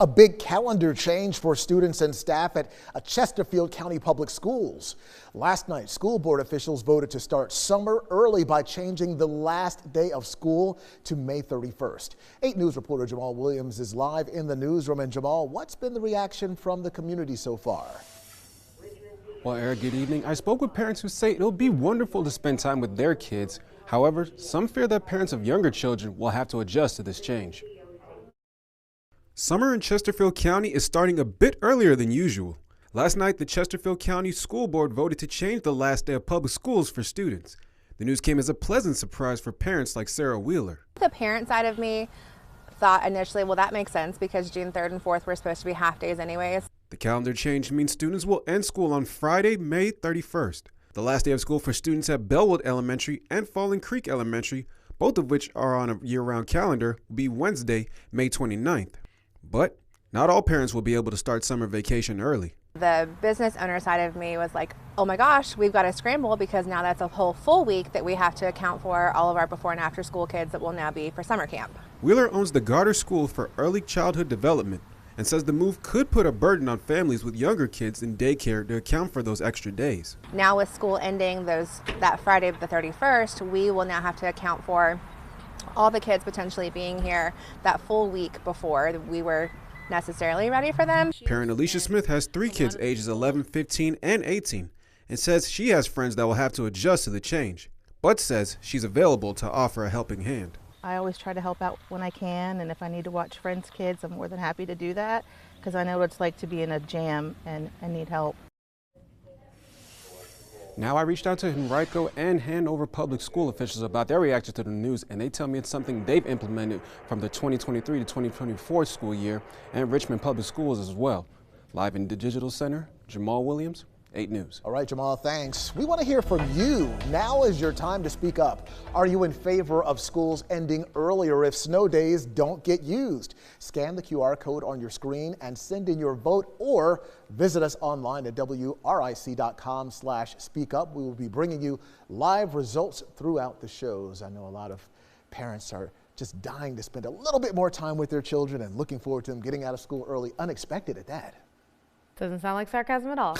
A big calendar change for students and staff at Chesterfield County Public Schools. Last night, school board officials voted to start summer early by changing the last day of school to May 31st. 8 News reporter Jamal Williams is live in the newsroom. And Jamal, what's been the reaction from the community so far? Well, Eric, good evening. I spoke with parents who say it'll be wonderful to spend time with their kids. However, some fear that parents of younger children will have to adjust to this change. Summer in Chesterfield County is starting a bit earlier than usual. Last night, the Chesterfield County School Board voted to change the last day of public schools for students. The news came as a pleasant surprise for parents like Sarah Wheeler. The parent side of me thought initially, well, that makes sense because June 3rd and 4th were supposed to be half days anyways. The calendar change means students will end school on Friday, May 31st. The last day of school for students at Bellwood Elementary and Falling Creek Elementary, both of which are on a year-round calendar, will be Wednesday, May 29th. But not all parents will be able to start summer vacation early. The business owner side of me was like, oh my gosh, we've got to scramble because now that's a whole full week that we have to account for all of our before and after school kids that will now be for summer camp. Wheeler owns the Goddard School for Early Childhood Development and says the move could put a burden on families with younger kids in daycare to account for those extra days. Now with school ending that Friday the 31st, we will now have to account for all the kids potentially being here that full week before we were necessarily ready for them. Parent Alicia Smith has 3 kids ages 11, 15, and 18 and says she has friends that will have to adjust to the change, but says she's available to offer a helping hand. I always try to help out when I can, and if I need to watch friends' kids, I'm more than happy to do that because I know what it's like to be in a jam and need help. Now I reached out to Henrico and Hanover public school officials about their reaction to the news, and they tell me it's something they've implemented from the 2023 to 2024 school year, and Richmond Public Schools as well. Live in the Digital Center, Jamal Williams, 8 News. All right, Jamal, thanks. We want to hear from you. Now is your time to speak up. Are you in favor of schools ending earlier if snow days don't get used? Scan the QR code on your screen and send in your vote, or visit us online at wric.com/speakup. We will be bringing you live results throughout the shows. I know a lot of parents are just dying to spend a little bit more time with their children and looking forward to them getting out of school early, unexpected at that. Doesn't sound like sarcasm at all.